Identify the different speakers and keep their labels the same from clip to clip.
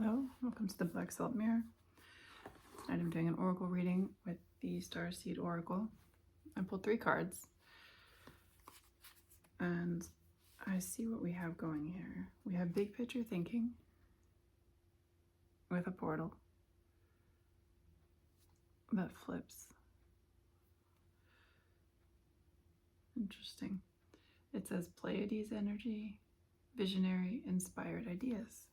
Speaker 1: Hello, welcome to the Black Salt Mirror. Tonight I'm doing an oracle reading with the Starseed Oracle. I pulled 3 cards and I see what we have going here. We have big picture thinking with a portal that flips. Interesting. It says Pleiades energy, visionary, inspired ideas.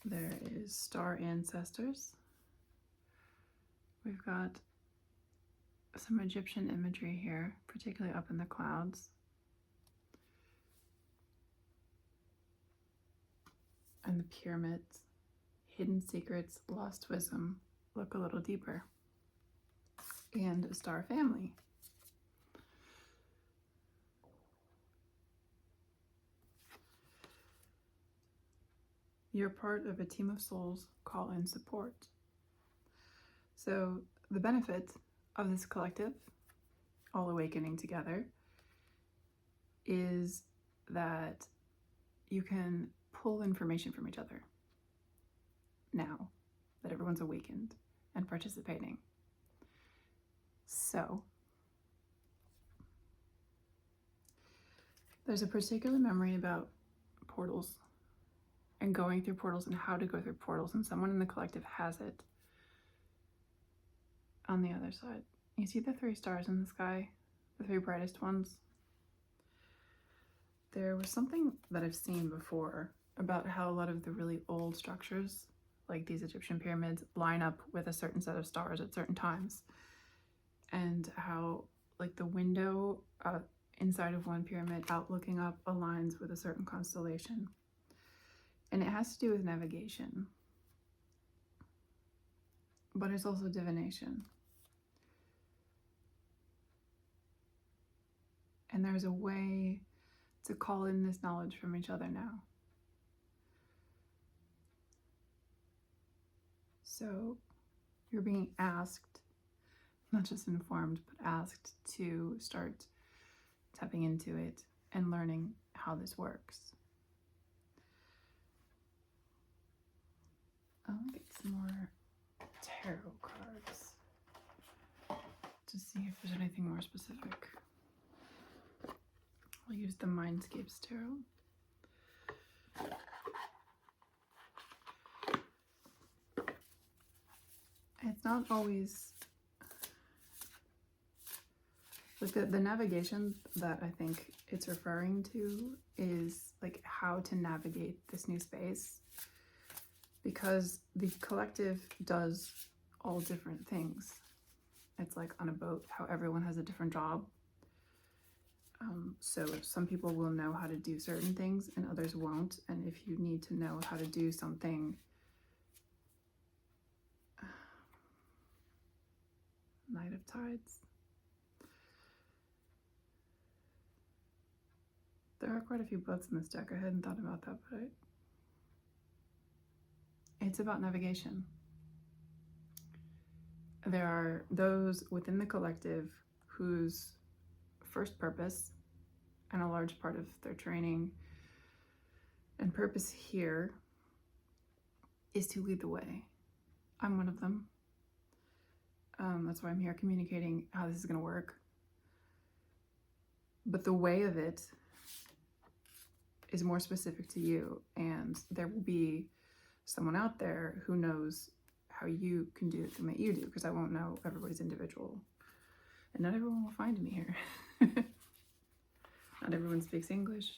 Speaker 1: There is star ancestors. We've got some Egyptian imagery here, particularly up in the clouds. And the pyramids, hidden secrets, lost wisdom, look a little deeper. And a star family. You're part of a team of souls, call in support. So the benefit of this collective, all awakening together, is that you can pull information from each other now that everyone's awakened and participating. So there's a particular memory about portals and going through portals and how to go through portals, and someone in the collective has it on the other side. You see the 3 stars in the sky, the 3 brightest ones? There was something that I've seen before about how a lot of the really old structures, like these Egyptian pyramids, line up with a certain set of stars at certain times, and how like the window inside of one pyramid out looking up aligns with a certain constellation. And it has to do with navigation, but it's also divination. And there's a way to call in this knowledge from each other now. So you're being asked, not just informed, but asked to start tapping into it and learning how this works. I'll get some more tarot cards to see if there's anything more specific. I'll use the Mindscapes Tarot. It's not always like the navigation that I think it's referring to is like how to navigate this new space, because the collective does all different things. It's like on a boat, how everyone has a different job. So some people will know how to do certain things and others won't. And if you need to know how to do something, Knight of Tides. There are quite a few books in this deck. I hadn't thought about that, but it's about navigation. There are those within the collective whose first purpose and a large part of their training and purpose here is to lead the way. I'm one of them. That's why I'm here communicating how this is going to work. But the way of it is more specific to you, and there will be someone out there who knows how you can do the way you do, because I won't know everybody's individual, and not everyone will find me here. Not everyone speaks English.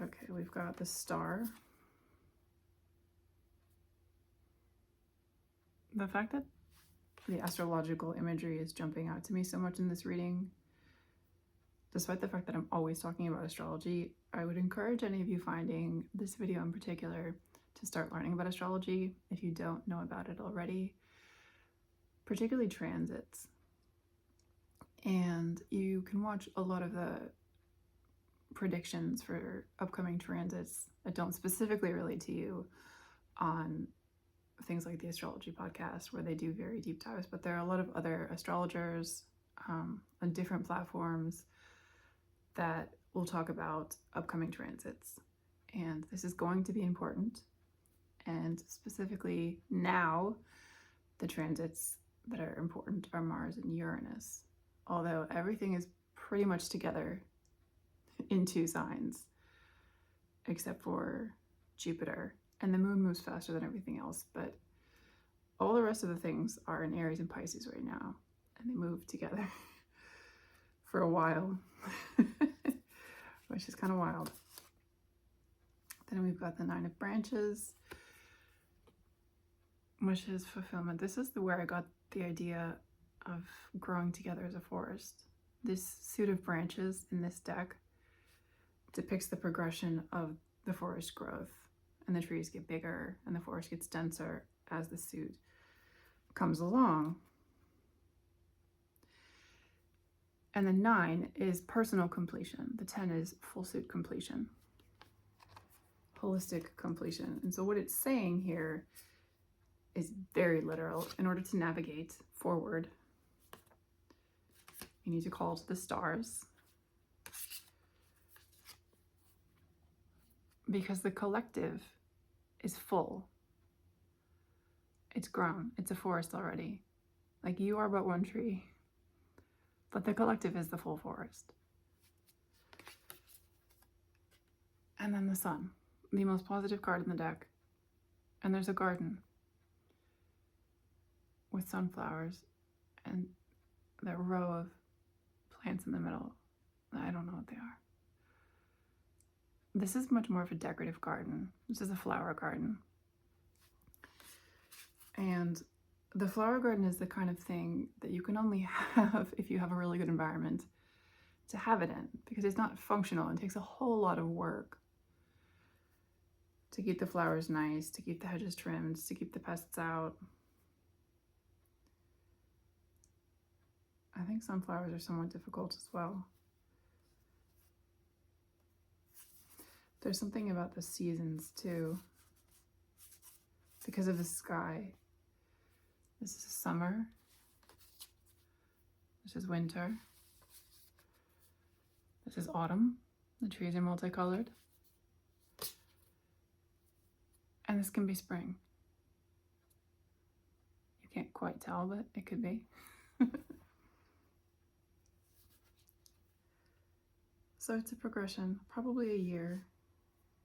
Speaker 1: Okay, we've got the star. The fact that the astrological imagery is jumping out to me so much in this reading, despite the fact that I'm always talking about astrology, I would encourage any of you finding this video in particular to start learning about astrology if you don't know about it already, particularly transits. And you can watch a lot of the predictions for upcoming transits that don't specifically relate to you on things like the Astrology Podcast, where they do very deep dives, but there are a lot of other astrologers on different platforms that will talk about upcoming transits And this is going to be important. And specifically now, the transits that are important are Mars and Uranus. Although everything is pretty much together in 2 signs, except for Jupiter. And the moon moves faster than everything else, but all the rest of the things are in Aries and Pisces right now, and they move together for a while, which is kind of wild. Then we've got the 9 of Branches, which is fulfillment. This is where I got the idea of growing together as a forest. This suit of branches in this deck depicts the progression of the forest growth, and the trees get bigger and the forest gets denser as the suit comes along. And the 9 is personal completion. The 10 is full suit completion, holistic completion. And so what it's saying here is very literal. In order to navigate forward, you need to call to the stars, because the collective is full. It's grown. It's a forest already. Like, you are but one tree, but the collective is the full forest. And then the Sun, the most positive card in the deck. And there's a garden with sunflowers and that row of plants in the middle. I don't know what they are. This is much more of a decorative garden. This is a flower garden. And the flower garden is the kind of thing that you can only have if you have a really good environment to have it in, because it's not functional. It takes a whole lot of work to keep the flowers nice, to keep the hedges trimmed, to keep the pests out. I think sunflowers are somewhat difficult as well. There's something about the seasons too, because of the sky. This is summer. This is winter. This is autumn. The trees are multicolored. And this can be spring. You can't quite tell, but it could be. So it's a progression, probably a year.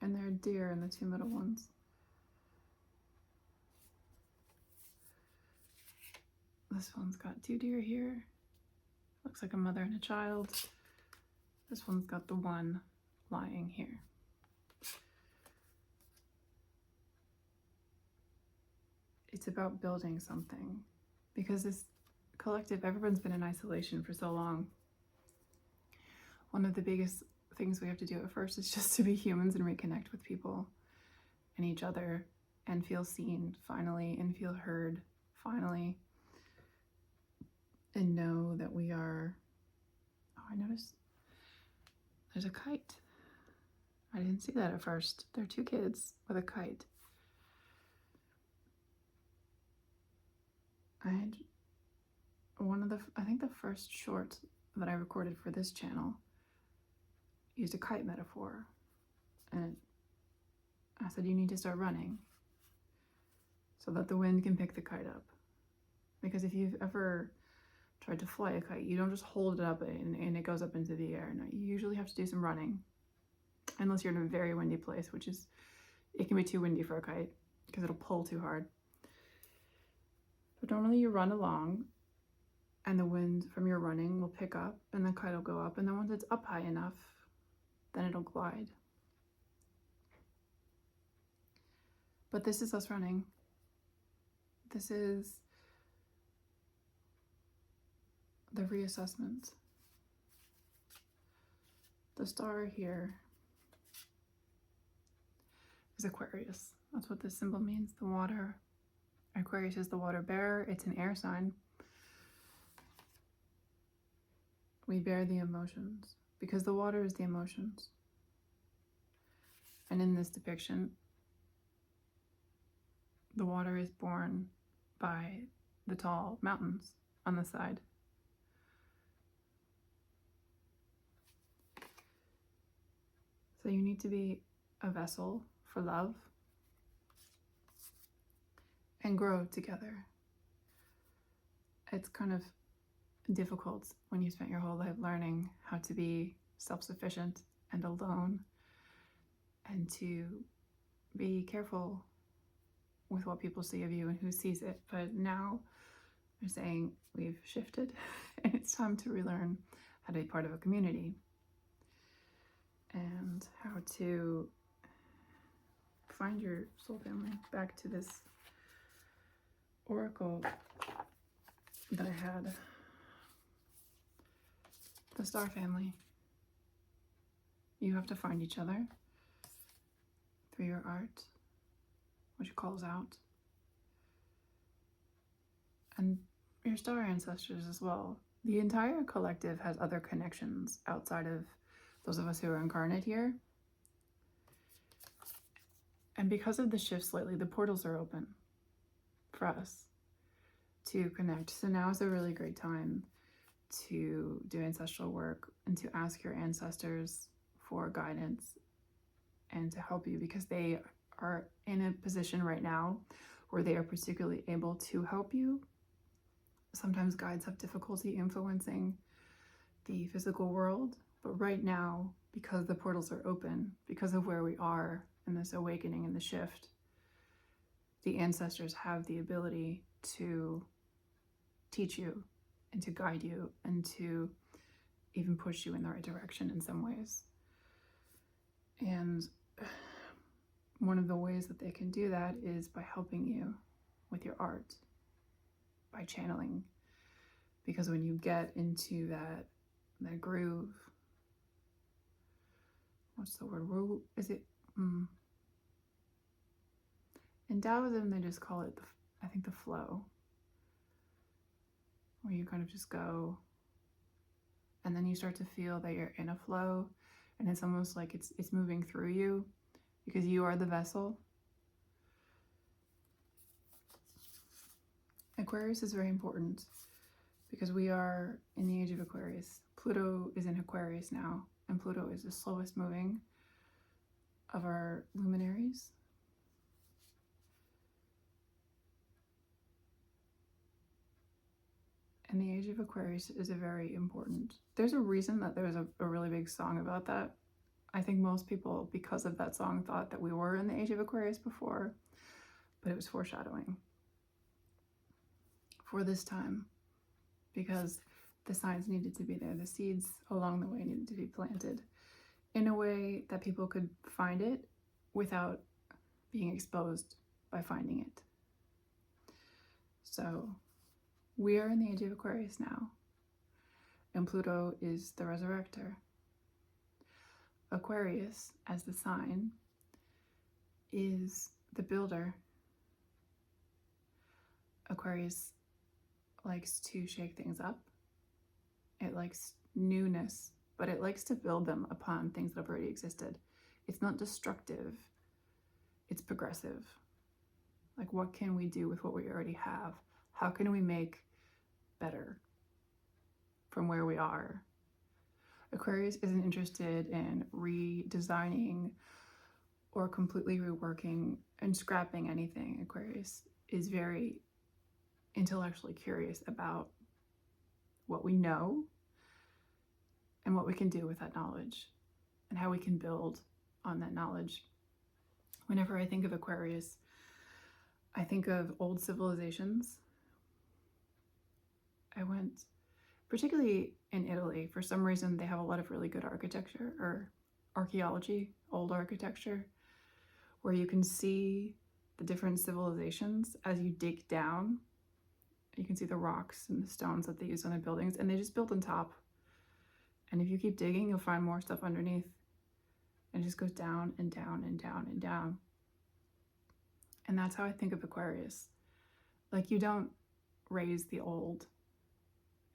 Speaker 1: And there are deer in the 2 middle ones. This one's got 2 deer here. Looks like a mother and a child. This one's got the one lying here. It's about building something, because this collective, everyone's been in isolation for so long. One of the biggest things we have to do at first is just to be humans and reconnect with people and each other and feel seen finally, and feel heard finally, and know that we are... Oh, I noticed there's a kite. I didn't see that at first. There are 2 kids with a kite. I had I think the first short that I recorded for this channel used a kite metaphor. And I said, you need to start running so that the wind can pick the kite up. Because if you've ever tried to fly a kite, you don't just hold it up and it goes up into the air. No, you usually have to do some running. Unless you're in a very windy place, which is, it can be too windy for a kite because it'll pull too hard. But normally you run along and the wind from your running will pick up and the kite will go up. And then once it's up high enough, then it'll glide. But this is us running. This is the reassessment. The star here is Aquarius. That's what this symbol means, the water. Aquarius is the water bearer. It's an air sign. We bear the emotions because the water is the emotions. And in this depiction, the water is borne by the tall mountains on the side. So you need to be a vessel for love and grow together. It's kind of difficult when you spent your whole life learning how to be self-sufficient and alone, and to be careful with what people see of you and who sees it. But now they're saying we've shifted and it's time to relearn how to be part of a community and how to find your soul family. Back to this oracle that I had, the star family. You have to find each other through your art, which calls out, and your star ancestors as well. The entire collective has other connections outside of those of us who are incarnate here. And because of the shifts lately, the portals are open for us to connect. So now is a really great time to do ancestral work and to ask your ancestors for guidance and to help you, because they are in a position right now where they are particularly able to help you. Sometimes guides have difficulty influencing the physical world, but right now, because the portals are open, because of where we are in this awakening and the shift, the ancestors have the ability to teach you and to guide you and to even push you in the right direction in some ways. And one of the ways that they can do that is by helping you with your art, by channeling. Because when you get into that groove, what's the word? Is it? In Taoism, they just call it, I think, the flow, where you kind of just go, and then you start to feel that you're in a flow, and it's almost like it's moving through you, because you are the vessel. Aquarius is very important because we are in the age of Aquarius. Pluto is in Aquarius now, and Pluto is the slowest moving of our luminaries. And the age of Aquarius is a very important. There's a reason that there's a really big song about that. I think most people, because of that song, thought that we were in the age of Aquarius before, but it was foreshadowing for this time, because the signs needed to be there. The seeds along the way needed to be planted in a way that people could find it without being exposed by finding it. So we are in the age of Aquarius now, and Pluto is the resurrector. Aquarius, as the sign, is the builder. Aquarius likes to shake things up. It likes newness, but it likes to build them upon things that have already existed. It's not destructive, it's progressive. Like, what can we do with what we already have? How can we make better from where we are? Aquarius isn't interested in redesigning or completely reworking and scrapping anything. Aquarius is very intellectually curious about what we know and what we can do with that knowledge and how we can build on that knowledge. Whenever I think of Aquarius, I think of old civilizations. I went, particularly in Italy, for some reason they have a lot of really good architecture or archaeology, old architecture, where you can see the different civilizations as you dig down. You can see the rocks and the stones that they use on their buildings, and they just built on top. And if you keep digging, you'll find more stuff underneath. And it just goes down and down and down and down. And that's how I think of Aquarius. Like, you don't raise the old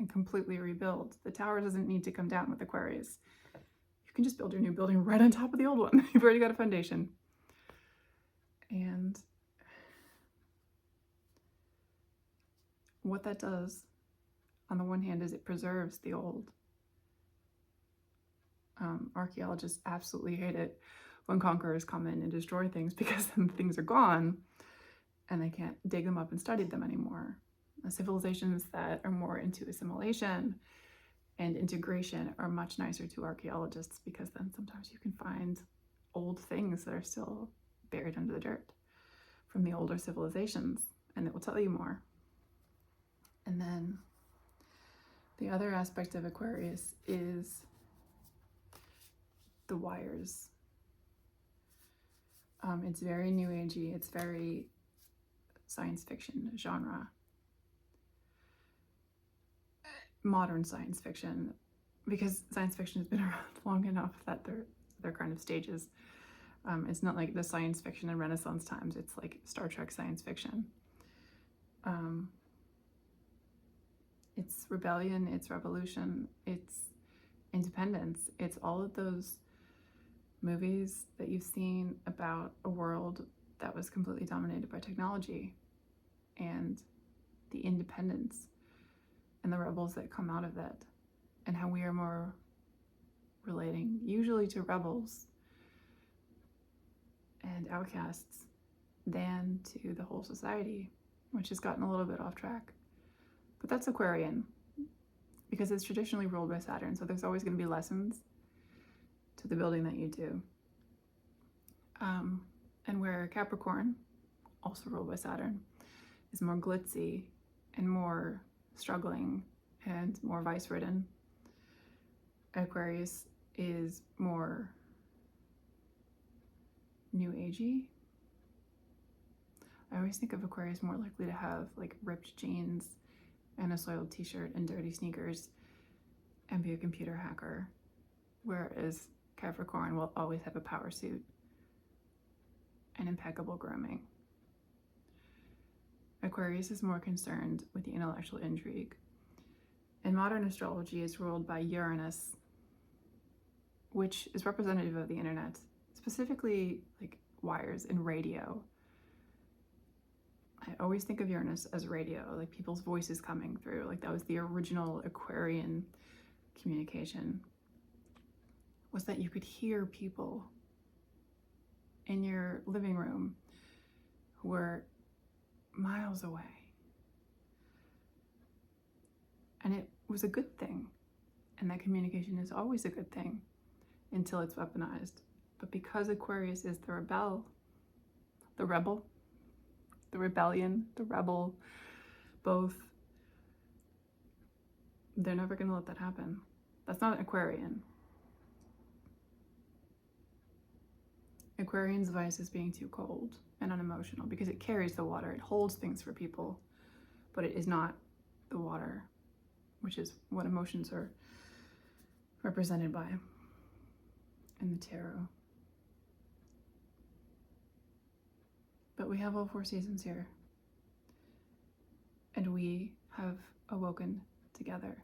Speaker 1: and completely rebuild. The tower doesn't need to come down with Aquarius. You can just build your new building right on top of the old one. You've already got a foundation. And what that does, on the one hand, is it preserves the old. Archaeologists absolutely hate it when conquerors come in and destroy things, because then things are gone and they can't dig them up and study them anymore. The civilizations that are more into assimilation and integration are much nicer to archaeologists, because then sometimes you can find old things that are still buried under the dirt from the older civilizations, and it will tell you more. And then the other aspect of Aquarius is the wires. It's very new agey, it's very science fiction genre. Modern science fiction, because science fiction has been around long enough that they're kind of stages. It's not like the science fiction in Renaissance times, it's like Star Trek science fiction. It's rebellion, it's revolution, it's independence, it's all of those movies that you've seen about a world that was completely dominated by technology, and the independence and the rebels that come out of that, and how we are more relating usually to rebels and outcasts than to the whole society, which has gotten a little bit off track. But that's Aquarian, because it's traditionally ruled by Saturn, so there's always going to be lessons to the building that you do. And where Capricorn, also ruled by Saturn, is more glitzy and more struggling and more vice-ridden, Aquarius is more new agey. I always think of Aquarius more likely to have like ripped jeans and a soiled t-shirt and dirty sneakers and be a computer hacker, whereas Capricorn will always have a power suit and impeccable grooming. Aquarius is more concerned with the intellectual intrigue. And modern astrology is ruled by Uranus, which is representative of the internet, specifically like wires and radio. I always think of Uranus as radio, like people's voices coming through. Like that was the original Aquarian communication, was that you could hear people in your living room who were miles away. And it was a good thing. And that communication is always a good thing until it's weaponized. But because Aquarius is the rebel, the rebellion, the rebel, both, they're never going to let that happen. That's not Aquarian. Aquarian's vice is being too cold and unemotional, because it carries the water, it holds things for people, but it is not the water, which is what emotions are represented by in the tarot. But we have all 4 seasons here, and we have awoken together.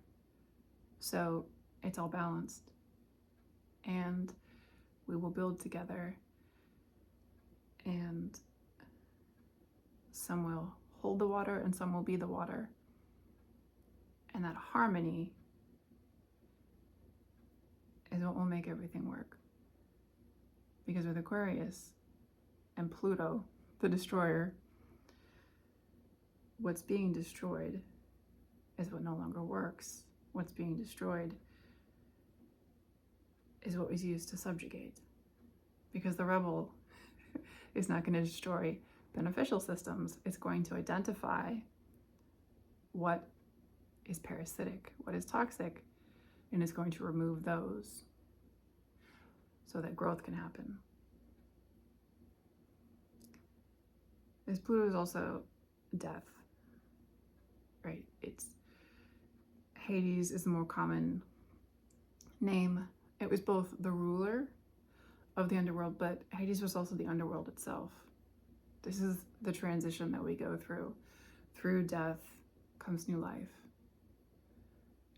Speaker 1: So it's all balanced, and we will build together, and some will hold the water and some will be the water. And that harmony is what will make everything work. Because with Aquarius and Pluto, the destroyer, what's being destroyed is what no longer works. What's being destroyed is what was used to subjugate. Because the rebel is not going to destroy beneficial systems. It's going to identify what is parasitic, what is toxic, and is going to remove those so that growth can happen. This Pluto is also death, right? It's Hades is the more common name. It was both the ruler of the underworld, but Hades was also the underworld itself. This is the transition that we go through. Through death comes new life.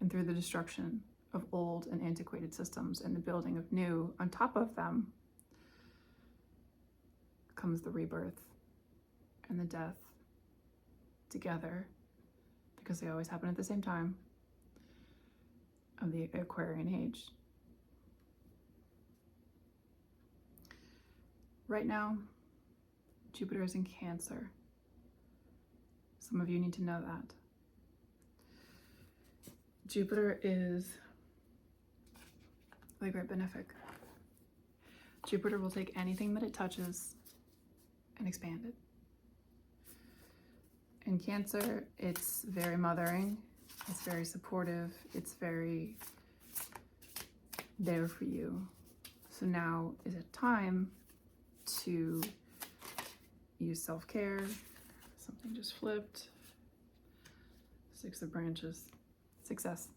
Speaker 1: And through the destruction of old and antiquated systems and the building of new on top of them comes the rebirth and the death together, because they always happen at the same time, of the Aquarian age. Right now, Jupiter is in Cancer. Some of you need to know that. Jupiter is the great benefic. Jupiter will take anything that it touches and expand it. In Cancer, it's very mothering, it's very supportive, it's very there for you. So now is a time to use self-care. Something just flipped. 6 of branches. Success.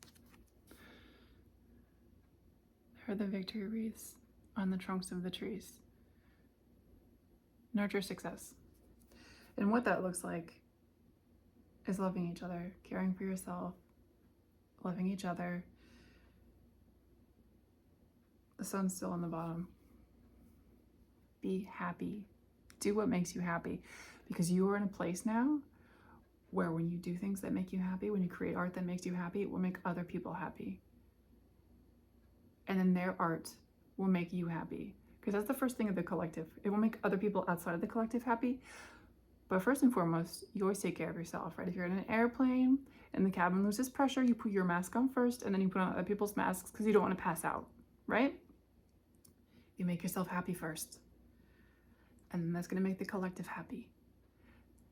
Speaker 1: There are the victory wreaths on the trunks of the trees. Nurture success. And what that looks like is loving each other, caring for yourself, loving each other. The sun's still on the bottom. Be happy. Do what makes you happy, because you are in a place now where when you do things that make you happy, when you create art that makes you happy, it will make other people happy. And then their art will make you happy, because that's the first thing of the collective. It will make other people outside of the collective happy. But first and foremost, you always take care of yourself, right? If you're in an airplane and the cabin loses pressure, you put your mask on first, and then you put on other people's masks because you don't want to pass out, right? You make yourself happy first. And then that's going to make the collective happy.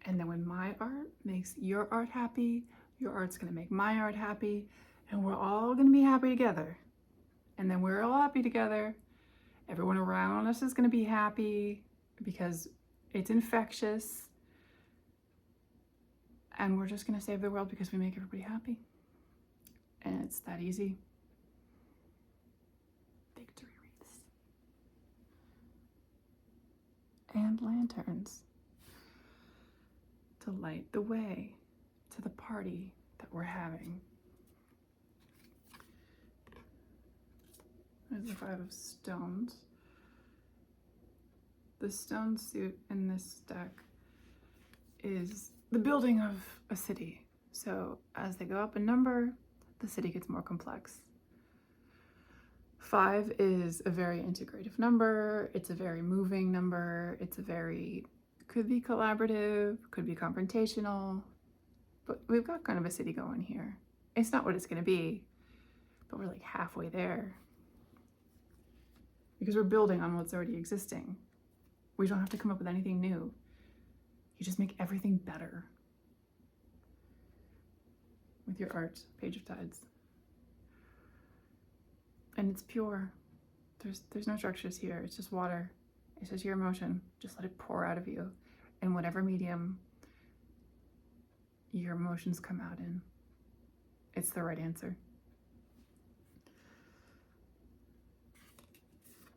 Speaker 1: And then when my art makes your art happy, your art's going to make my art happy, and we're all going to be happy together. And then we're all happy together. Everyone around us is going to be happy because it's infectious. And we're just going to save the world because we make everybody happy. And it's that easy. Victory wreaths. And lanterns to light the way to the party that we're having. There's the 5 of stones. The stone suit in this deck is the building of a city. So as they go up in number, the city gets more complex. 5 is a very integrative number. It's a very moving number. It's a very, could be collaborative, could be confrontational, but we've got kind of a city going here. It's not what it's going to be, but we're like halfway there because we're building on what's already existing. We don't have to come up with anything new. You just make everything better with your art, Page of Tides. And it's pure. There's no structures here. It's just water. It's just your emotion. Just let it pour out of you in whatever medium your emotions come out in. It's the right answer.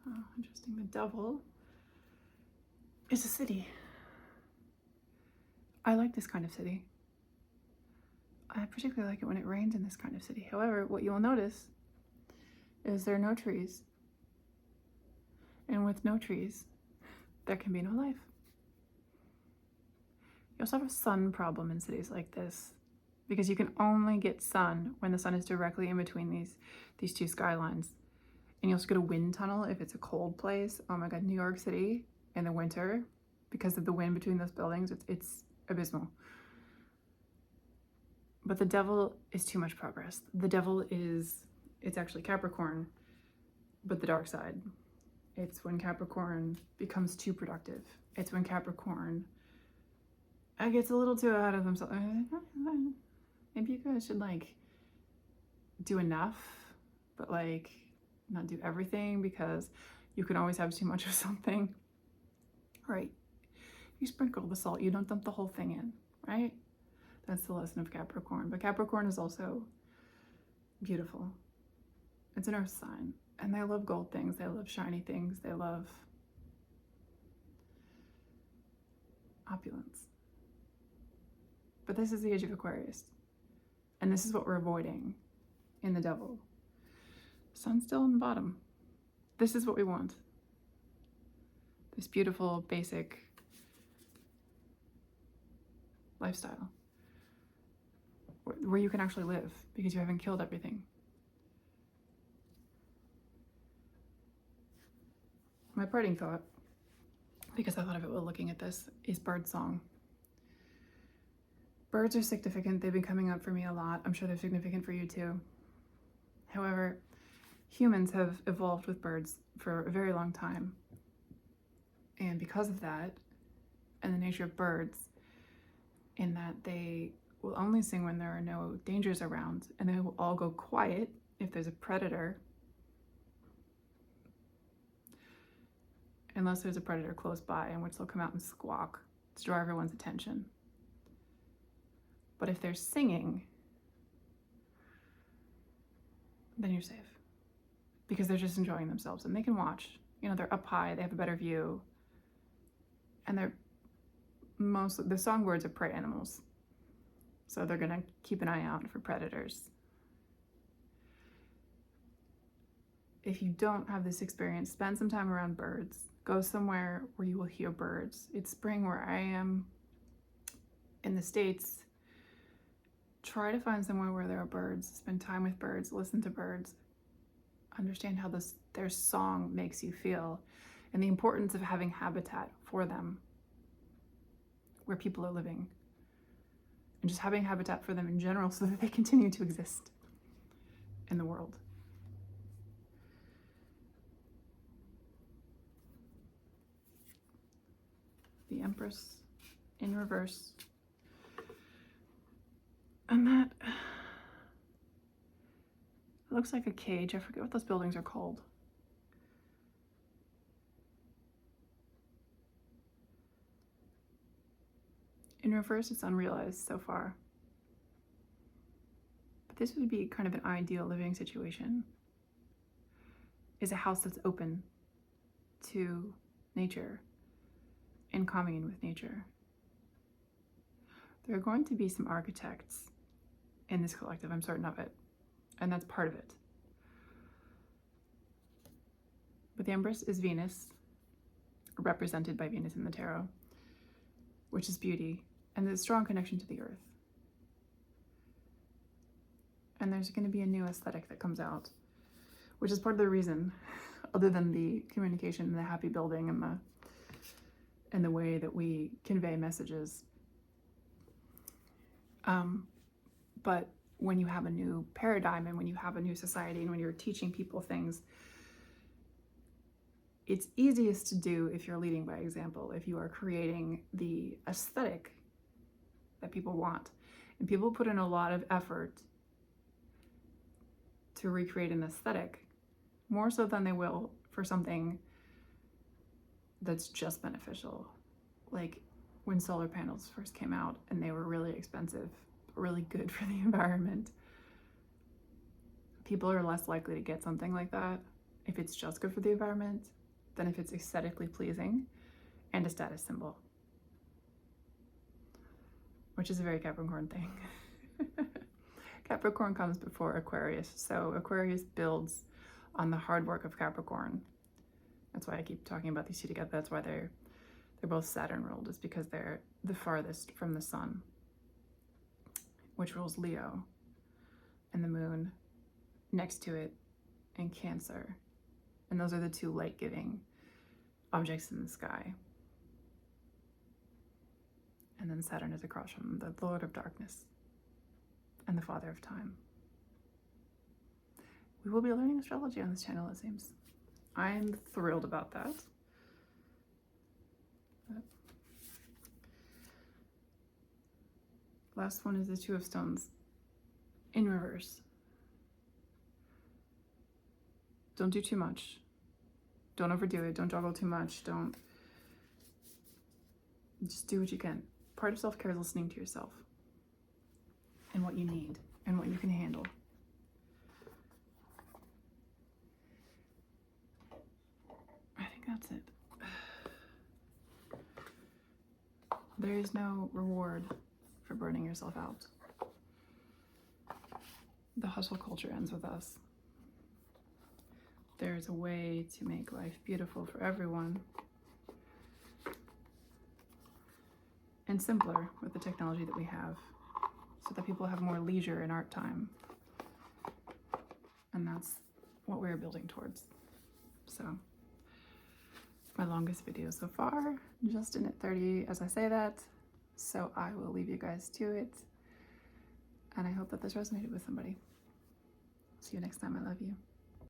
Speaker 1: Oh, interesting. The Devil is a city. I like this kind of city. I particularly like it when it rains in this kind of city. However, what you'll notice is there are no trees. And with no trees, there can be no life. You also have a sun problem in cities like this, because you can only get sun when the sun is directly in between these two skylines. And you also get a wind tunnel if it's a cold place. Oh my God, New York City in the winter, because of the wind between those buildings, it's abysmal. But the Devil is too much progress. The Devil it's actually Capricorn, but the dark side. It's when Capricorn becomes too productive. It's when Capricorn gets a little too ahead of themselves. Maybe you guys should like do enough, but like not do everything, because you can always have too much of something. Right? You sprinkle the salt, you don't dump the whole thing in, right? That's the lesson of Capricorn. But Capricorn is also beautiful. It's an earth sign, and they love gold things, they love shiny things, they love opulence. But this is the age of Aquarius, and this is what we're avoiding in the Devil. Sun's still on the bottom. This is what we want. This beautiful, basic lifestyle where you can actually live because you haven't killed everything. My parting thought because I thought of it while looking at this, is bird song. Birds are significant. They've been coming up for me a lot. I'm sure they're significant for you too. However, humans have evolved with birds for a very long time. And because of that, and the nature of birds, in that they will only sing when there are no dangers around, and they will all go quiet if there's a predator, unless there's a predator close by, in which they'll come out and squawk to draw everyone's attention. But if they're singing, then you're safe, because they're just enjoying themselves and they can watch. They're up high, they have a better view, and the songbirds are prey animals, so they're gonna keep an eye out for predators. If you don't have this experience, spend some time around birds. Go somewhere where you will hear birds. It's spring where I am in the States. Try to find somewhere where there are birds. Spend time with birds, listen to birds, understand how their song makes you feel, and the importance of having habitat for them where people are living, and just having habitat for them in general so that they continue to exist in the world. The Empress in reverse. And that looks like a cage. I forget what those buildings are called. In reverse, it's unrealized so far. But this would be kind of an ideal living situation, is a house that's open to nature and commune with nature. There are going to be some architects in this collective, I'm certain of it, and that's part of it. But the Empress is Venus, represented by Venus in the tarot, which is beauty, and there's a strong connection to the earth. And there's going to be a new aesthetic that comes out, which is part of the reason, other than the communication and the happy building and the way that we convey messages. But when you have a new paradigm and when you have a new society and when you're teaching people things, it's easiest to do if you're leading by example, if you are creating the aesthetic that people want. And people put in a lot of effort to recreate an aesthetic, more so than they will for something that's just beneficial. Like when solar panels first came out and they were really expensive, really good for the environment. People are less likely to get something like that if it's just good for the environment than if it's aesthetically pleasing and a status symbol, which is a very Capricorn thing. Capricorn comes before Aquarius, so Aquarius builds on the hard work of Capricorn. That's why I keep talking about these two together. That's why they're both Saturn ruled, is because they're the farthest from the sun, which rules Leo, and the moon next to it in Cancer. And those are the two light-giving objects in the sky. And then Saturn is across from the Lord of Darkness and the Father of Time. We will be learning astrology on this channel, it seems. I'm thrilled about that. Last one is the Two of Stones in reverse. Don't do too much. Don't overdo it. Don't juggle too much. Just do what you can. Part of self-care is listening to yourself and what you need and what you can handle. I think that's it. There is no reward for burning yourself out. The hustle culture ends with us. There's a way to make life beautiful for everyone and simpler with the technology that we have, so that people have more leisure and art time. And that's what we're building towards. So my longest video so far, just in at 30 as I say that. So I will leave you guys to it. And I hope that this resonated with somebody. See you next time. I love you.